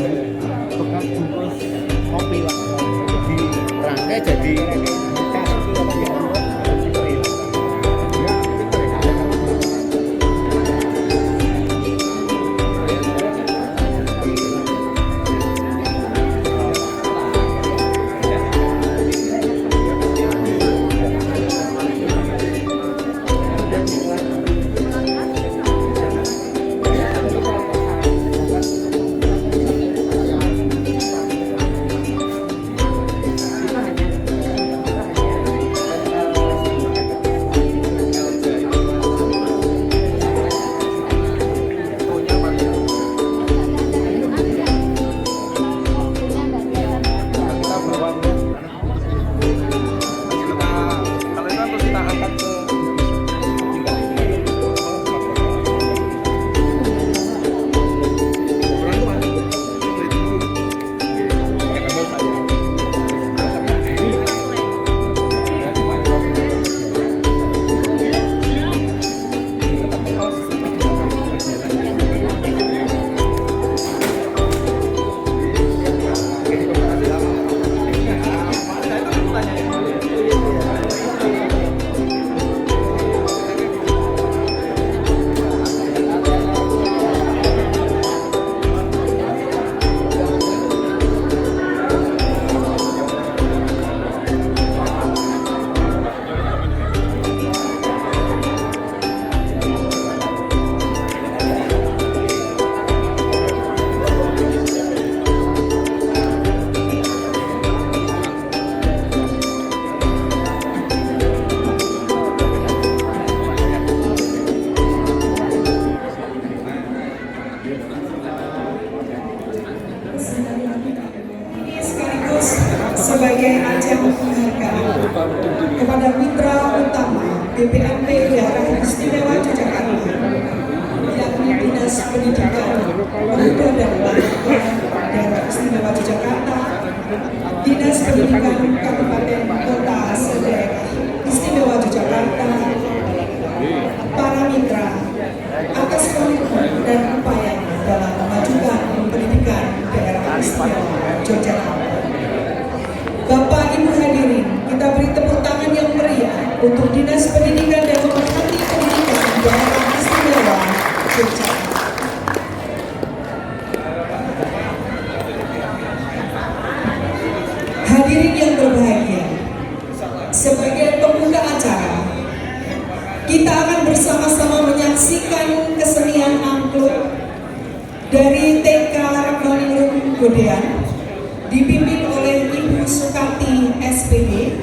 bekas bungkus kopi lah di rangkai jadi sebagai ajang penghargaan kepada mitra utama BPMP Daerah Istimewa Yogyakarta, yakni Dinas Pendidikan, Pemuda dan Olahraga Daerah Istimewa Yogyakarta, Dinas Pendidikan Kabupaten Kota Daerah Istimewa Yogyakarta, para mitra atas komitmen dan upayanya dalam memajukan pendidikan daerah istimewa Yogyakarta. Bapak Ibu hadirin, kita beri tepuk tangan yang meriah untuk Dinas Pendidikan dan Pemerhati Pendidikan Daerah Istimewa Yogyakarta. Hadirin yang berbahagia, sebagai pembuka acara, kita akan bersama-sama menyaksikan kesenian angklung dari TK Ratnoningrum Godean dipimpin oleh Ibu Sukati SPD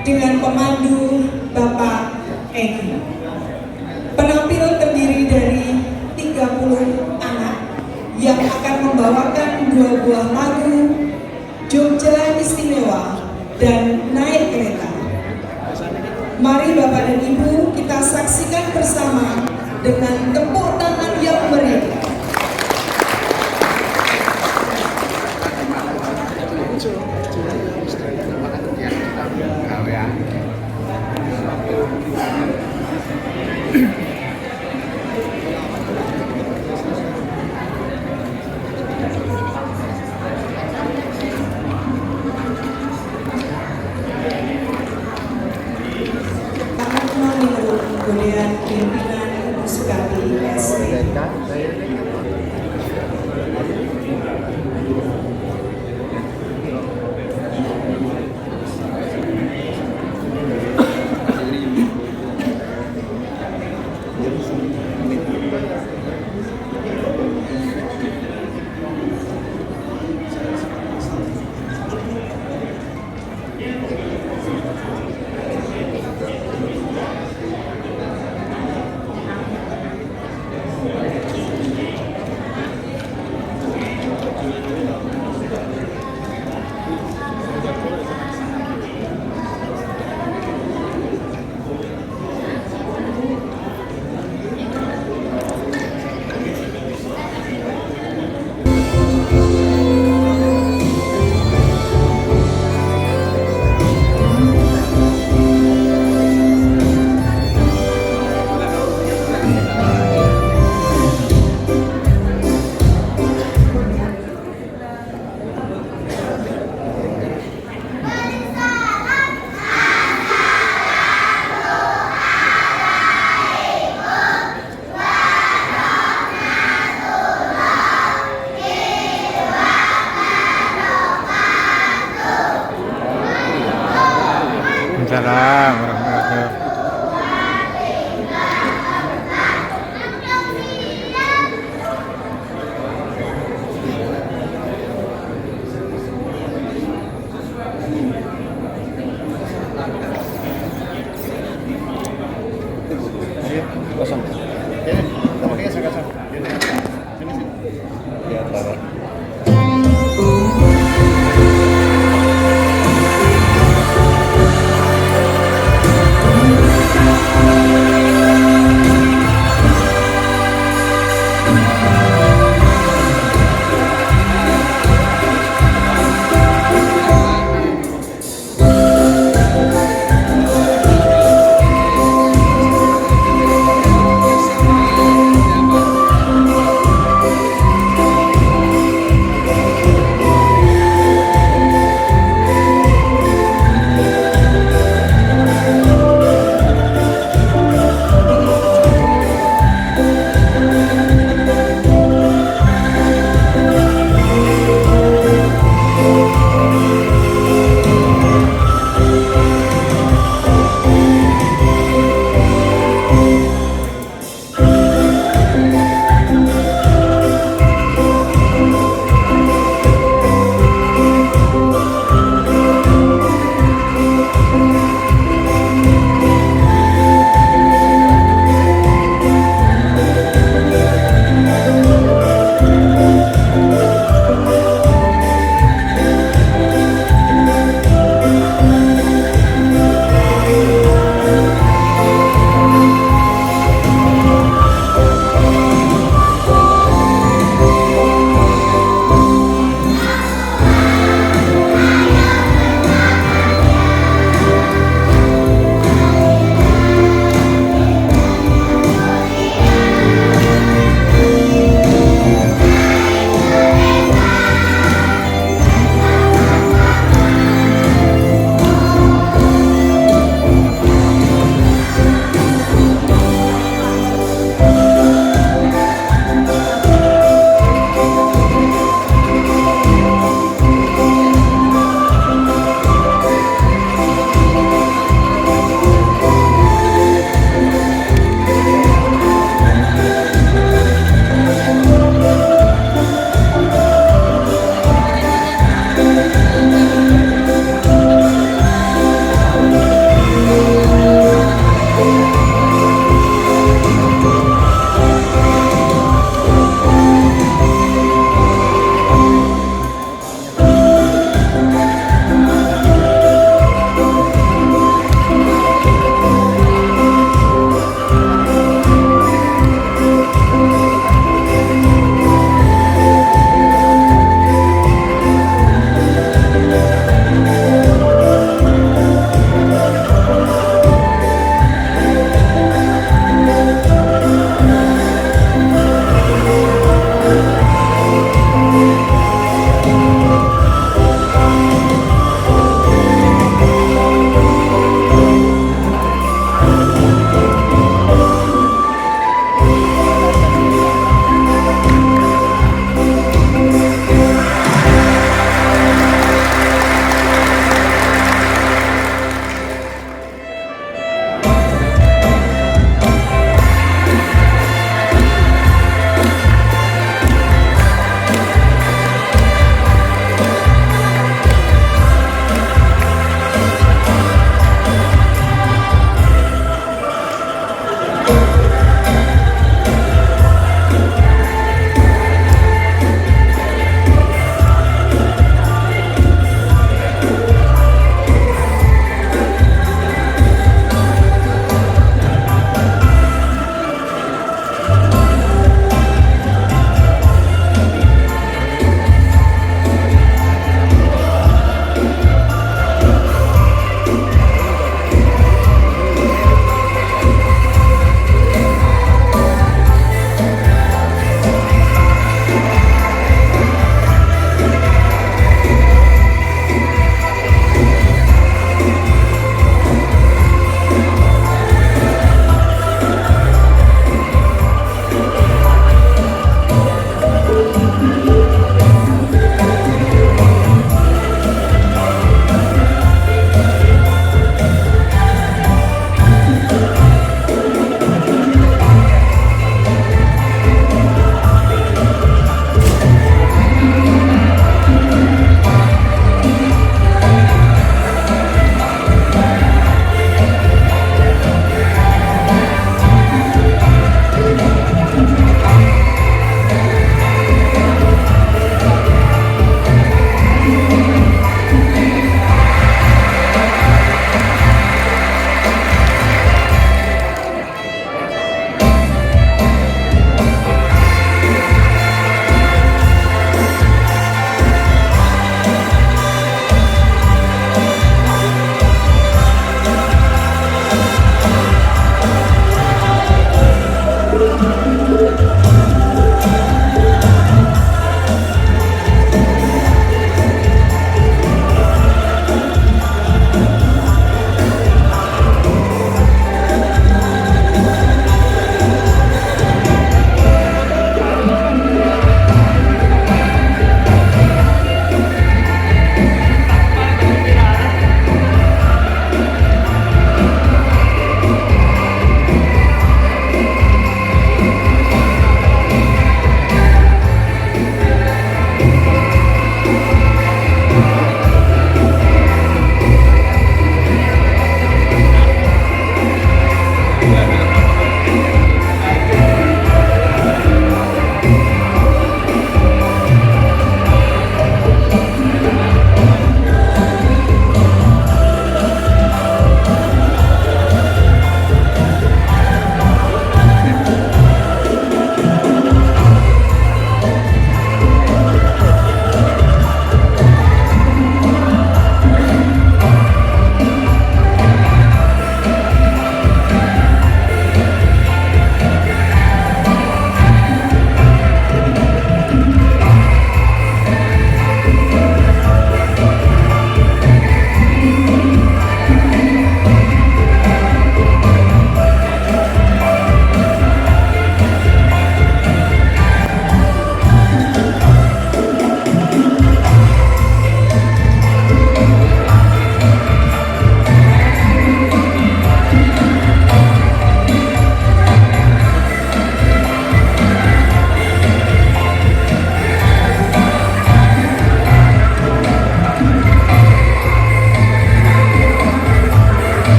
dengan pemandu Bapak Egi. Penampil terdiri dari 30 anak yang akan membawakan 2 buah lagu Jogja Istimewa dan Naik Kereta. Mari Bapak dan Ibu kita saksikan bersama dengan tepuk tangan yang meriah. Kemudian pimpinan Ibu Sukati SPD. Waalaikumsalam warahmatullahi. Kosong. Ini, tempatnya kosong. Sini, sini. Ya, taruh.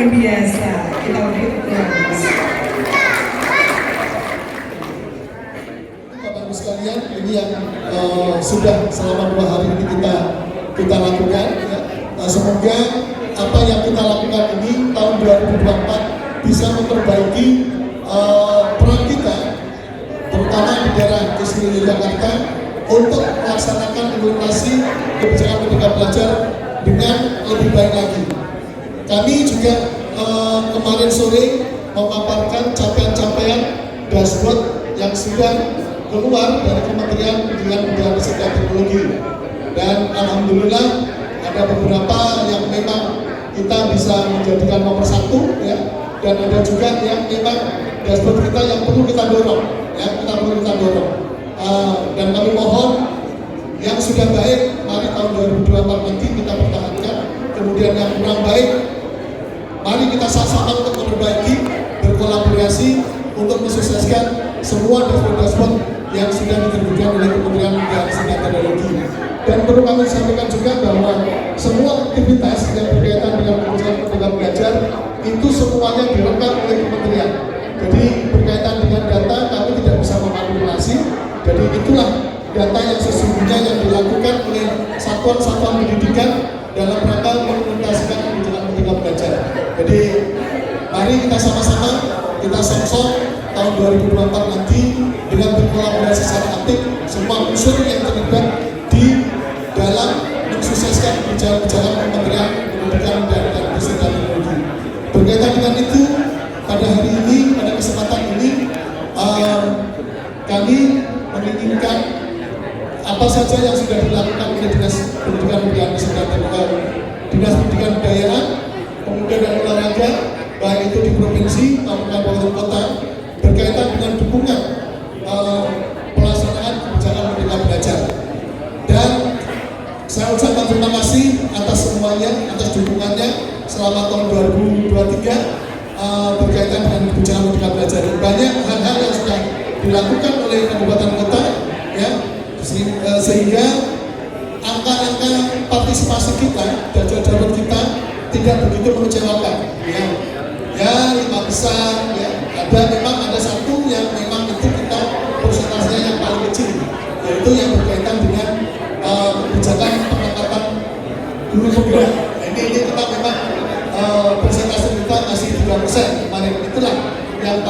biasa. Kita beri tepuk Bapak Ibu sekalian, ini yang sudah selama 2 hari ini kita lakukan. Ya. Semoga apa yang kita lakukan ini tahun 2024 bisa memperbaiki peran kita, terutama di daerah istimewa Jakarta, untuk melaksanakan implementasi kebijakan Merdeka Belajar dengan lebih baik lagi. Kami juga kemarin sore memaparkan capaian-capaian dashboard yang sudah keluar dari Kementerian Pendidikan Budaya Riset dan Teknologi, dan alhamdulillah ada beberapa yang memang kita bisa menjadikan nomor 1 ya, dan ada juga yang memang dashboard kita yang perlu kita dorong ya, dan kami mohon yang sudah baik mari tahun 2024 nanti kita pertahankan, kemudian yang kurang baik mari kita sama-sama untuk memperbaiki, berkolaborasi untuk mensukseskan semua dashboard yang sudah diterbitkan oleh Kementerian Pendidikan dan Teknologi. Dan perlu kami sampaikan juga bahwa semua aktivitas yang berkaitan dengan kebijakan Merdeka Belajar itu semuanya direkam oleh kementerian. Jadi berkaitan dengan data kami tidak bisa memanipulasi. Jadi itulah data yang sesungguhnya yang dilakukan oleh satuan-satuan pendidikan dalam rangka mengimplementasikan kebijakan Merdeka Belajar. Jadi mari kita sama-sama kita samsung tahun 2024 nanti dengan berkolaborasi secara aktif semua unsur yang terlibat di dalam mensukseskan kebijakan Kementerian Pendidikan dan Riset dan Teknologi. Berkaitan dengan itu, pada hari ini, pada kesempatan ini, kami menginginkan apa saja yang sudah dilakukan oleh Dinas Pendidikan dan Riset dan Teknologi, Dinas Pendidikan Kebudayaan, Pemuda dan Olahraga, baik itu di provinsi maupun kabupaten kota, berkaitan dengan dukungan pelaksanaan kebijakan Merdeka Belajar. Dan saya ucapkan terima kasih atas semuanya, atas dukungannya selama tahun 2023 berkaitan dengan kebijakan Merdeka Belajar. Banyak hal-hal yang sudah dilakukan oleh kabupaten kota, ya, sehingga angka-angka partisipasi kita, dashboard kita tidak begitu mengecewakan. Ya 5 besar, ya. Memang ada satu yang memang itu kita persentasenya yang paling kecil, yaitu yang berkaitan dengan kebijakan peningkatan guru penggerak. Ini kita memang persentase kita masih 3% kemarin. Itulah yang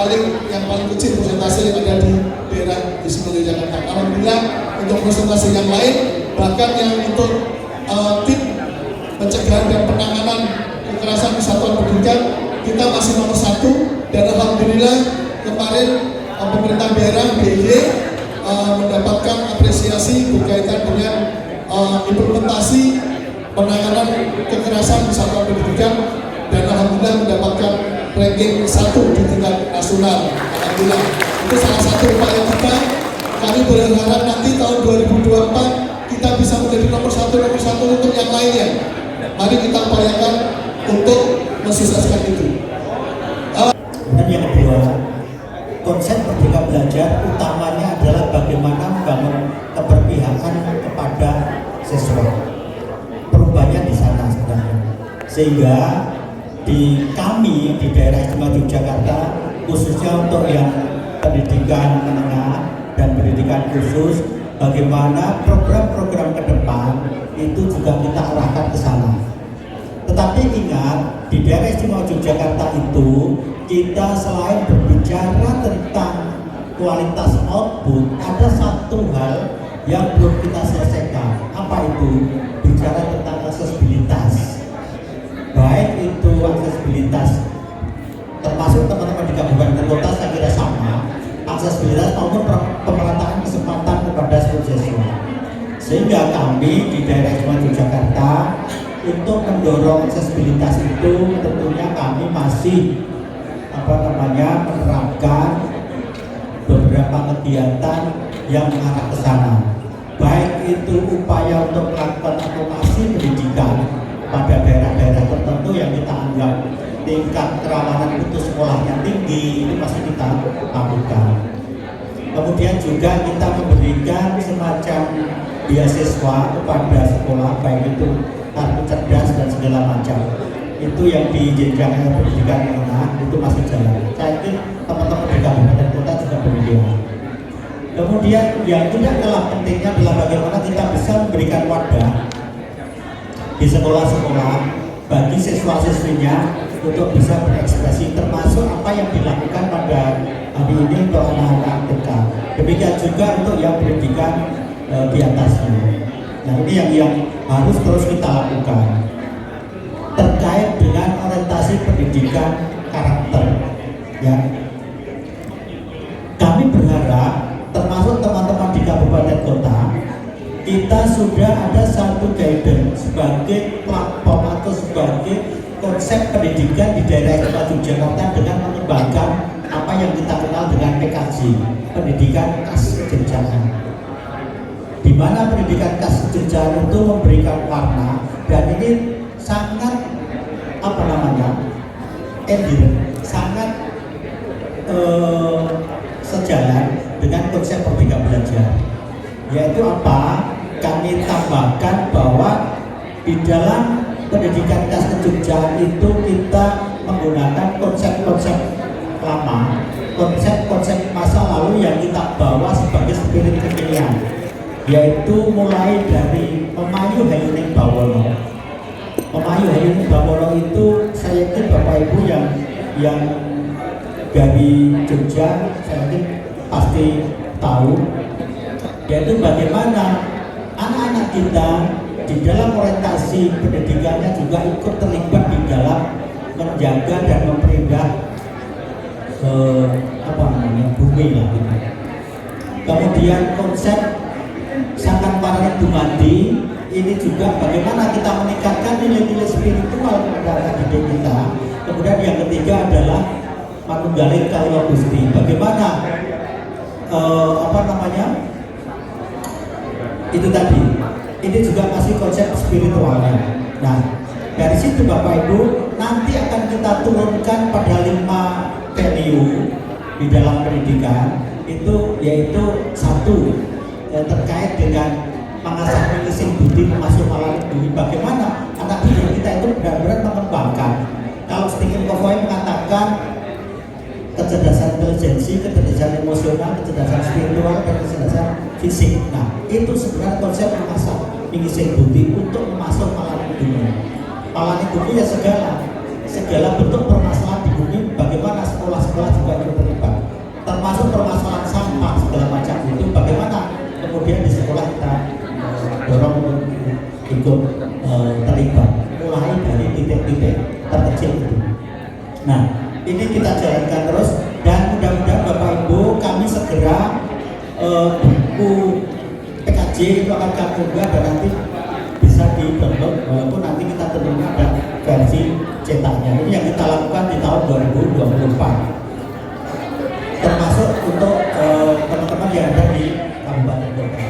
paling kecil persentase yang ada di daerah istimewa Jakarta. Alhamdulillah untuk persentase yang lain, bahkan yang untuk tim pencegahan dan penanganan kekerasan di satuan pendidikan kita masih nomor 1. Dan alhamdulillah kemarin pemerintah daerah DIY mendapatkan apresiasi berkaitan dengan implementasi penanganan kekerasan di satuan pendidikan, dan alhamdulillah mendapatkan ranking 1 di tingkat nasional. Alhamdulillah itu salah satu upaya kita. Kami berharap nanti tahun 2024 kita bisa menjadi nomor satu untuk yang lainnya. Mari kita upayakan untuk mensukseskan itu. Dan yang kedua, konsep Merdeka Belajar utamanya adalah bagaimana membangun keberpihakan kepada siswa. Perubahannya di sana sebenarnya. Sehingga di kami di daerah istimewa Yogyakarta, khususnya untuk yang pendidikan menengah dan pendidikan khusus, bagaimana program-program ke depan itu juga kita arahkan ke sana. Tetapi ingat, di daerah istimewa Yogyakarta itu kita selain berbicara tentang kualitas output, ada satu hal yang belum kita selesaikan. Apa itu? Bicara tentang aksesibilitas. Baik itu aksesibilitas, termasuk teman-teman di kabupaten kota saya kira sama, aksesibilitas maupun pemerataan kesempatan kepada seluruh siswa. Sehingga kami di daerah istimewa Yogyakarta untuk mendorong aksesibilitas itu tentunya kami masih menerapkan beberapa kegiatan yang mengarah ke sana. Baik itu upaya untuk melakukan akumulasi pendidikan pada daerah-daerah tertentu yang kita anggap tingkat kerawanan putus sekolahnya tinggi, itu masih kita lakukan. Kemudian juga kita memberikan semacam beasiswa kepada sekolah, baik itu kartu cerdas dan segala macam. itu yang di jenjang pendidikan menengah itu masih jalan. Saya yakin teman-teman di kabupaten kota juga demikian. Kemudian yang tidak kalah pentingnya adalah bagaimana kita bisa memberikan wadah di sekolah-sekolah bagi siswa-siswinya untuk bisa berekspresi, termasuk apa yang dilakukan pada hari ini untuk anak-anak TK. Demikian juga untuk yang pendidikan di atasnya. Nah, ini yang harus terus kita lakukan terkait dengan orientasi pendidikan karakter. Ya, kami berharap termasuk teman-teman di kabupaten kota, kita sudah ada satu guidance sebagai platform atau sebagai konsep pendidikan di daerah Istimewa Yogyakarta dengan mengembangkan apa yang kita kenal dengan PKJ, pendidikan kas kejenjangan, di mana pendidikan kas kejenjangan itu memberikan warna, dan ini sangat sangat sejalan dengan konsep Merdeka Belajar, yaitu apa? Kami tambahkan bahwa di dalam pendidikan kas kejenjangan itu kita menggunakan konsep-konsep lama, konsep-konsep masa lalu yang kita bawa sebagai spirit kekinian, yaitu mulai dari Memayu Hayuning Bawono. Memayu Hayuning Bawono itu saya yakin Bapak Ibu yang dari Jogja saya yakin pasti tahu, yaitu bagaimana anak-anak kita di dalam orientasi pendidikannya juga ikut terlibat di dalam menjaga dan memperindah bumi lah gitu. Kemudian konsep Sangkan Parani Dumadi ini juga bagaimana kita meningkatkan nilai-nilai spiritual pada anak didik kita. Kemudian yang ketiga adalah Manunggaling Kawula Gusti. Bagaimana itu tadi, ini juga masih konsep spiritualnya. Nah, dari situ Bapak Ibu nanti akan kita turunkan pada 5 value di dalam pendidikan itu, yaitu satu terkait dengan mengasah mengising budi, memasuk malam budi. Bagaimana anak didik kita itu benar-benar mengembangkan. Kalau Stephen Covey mengatakan kecerdasan intelijensi, kecerdasan emosional, kecerdasan spiritual, dan kecerdasan fisik. Nah, itu sebenarnya konsep mengasah mengising budi untuk memasuk malam budi. Malam budi ya segala bentuk permasalahan di bumi. Bagaimana sekolah-sekolah juga ikut terlibat, termasuk permasalahan sampah segala macam itu. Bagaimana kemudian di sekolah kita dorong untuk ikut terlibat, mulai dari titik-titik terkecil itu. Nah, ini kita jalankan terus, dan mudah-mudahan Bapak Ibu kami segera buku PKJ itu akan kami unggah dan nanti bisa di-download, walaupun nanti kita tentunya ada versi cetaknya. Ini yang kita lakukan di tahun 2024, termasuk untuk teman-teman yang ada di Kabupaten Kota.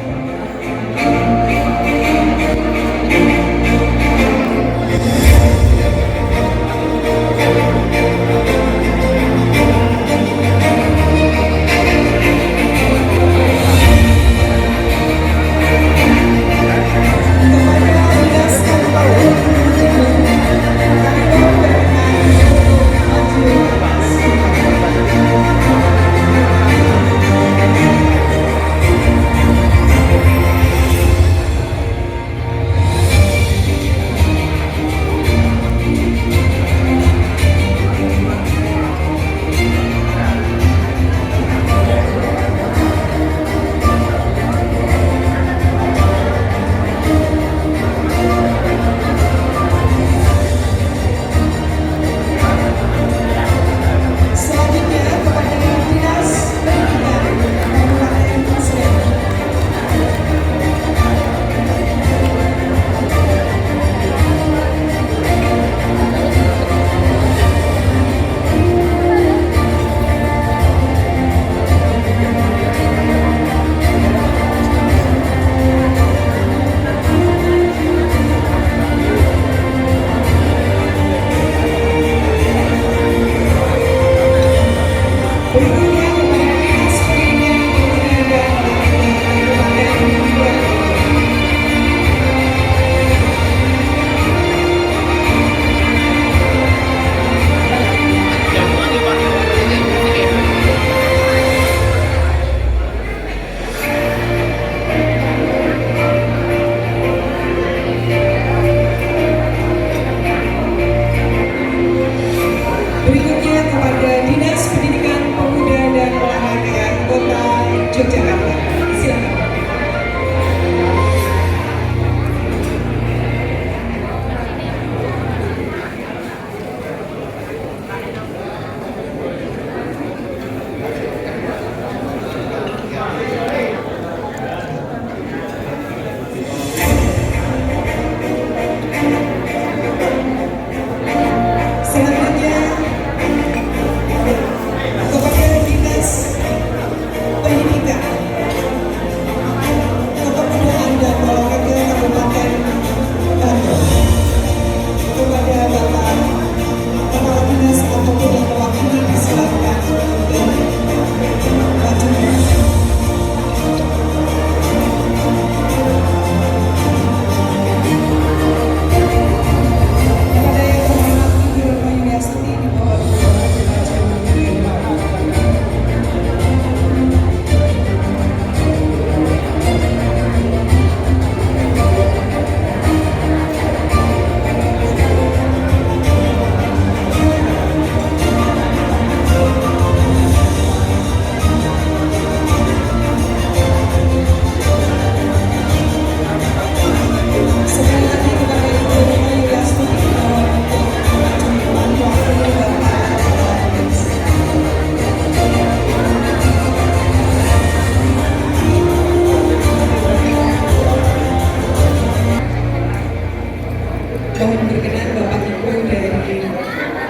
Mohon berkenan Bapak Ibu dari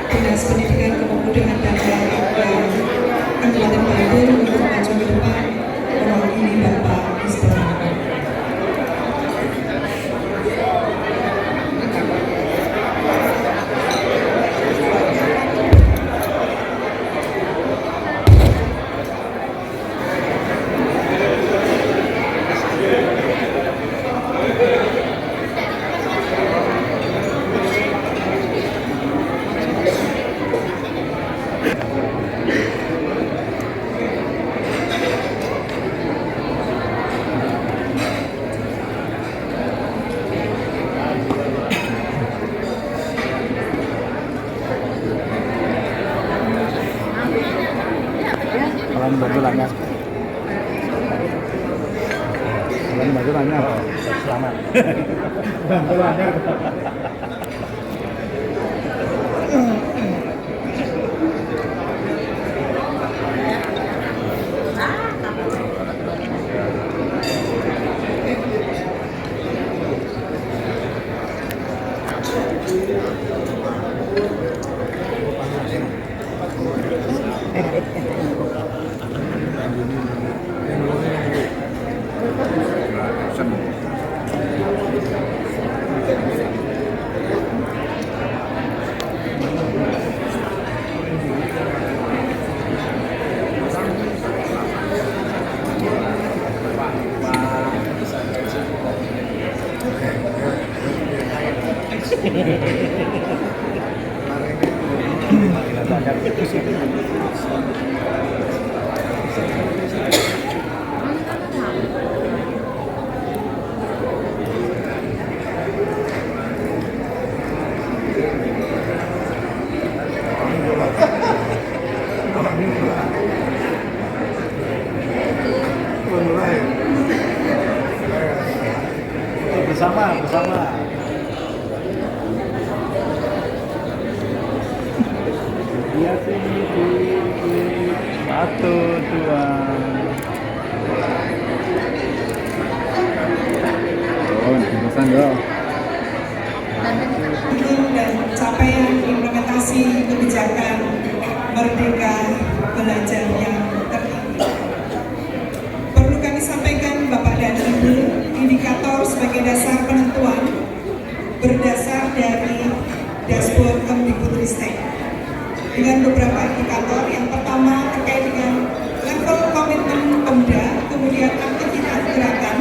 Dinas Pendidikan Kepemudaan dan Olahraga Kabupaten Bantul untuk maju ke depan mewakili Bapak Isbah. Kalian bantulannya. Kalian bantulannya apa? Selamat. Bantulannya. Bersama. Iya sih, satu, dua. Oh, pesan dong. Dan capaian implementasi kebijakan Merdeka Belajar yang tertinggi. Perlu kami sampaikan Bapak dan Ibu, indikator sebagai dasar penentuan berdasar dari dashboard Kemdikbudristek dengan beberapa indikator. Yang pertama terkait dengan level komitmen Pemda, kemudian aktivitas gerakan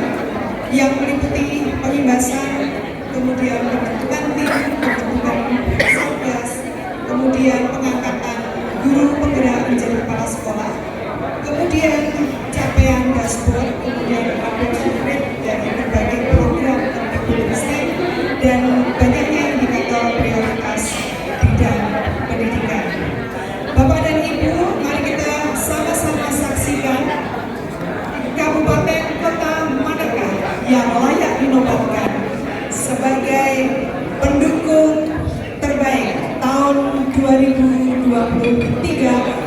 yang meliputi pengimbasan, kemudian pembentukan tim, pembentukan satgas, kemudian pengangkatan guru penggerak menjadi kepala sekolah, kemudian capaian dashboard, kemudian adoption rate dari berbagai program Kemdikbudristek, dan banyaknya indikator prioritas bidang pendidikan. Bapak dan Ibu, mari kita sama-sama saksikan kabupaten kota manakah yang layak dinobatkan sebagai pendukung terbaik tahun 2023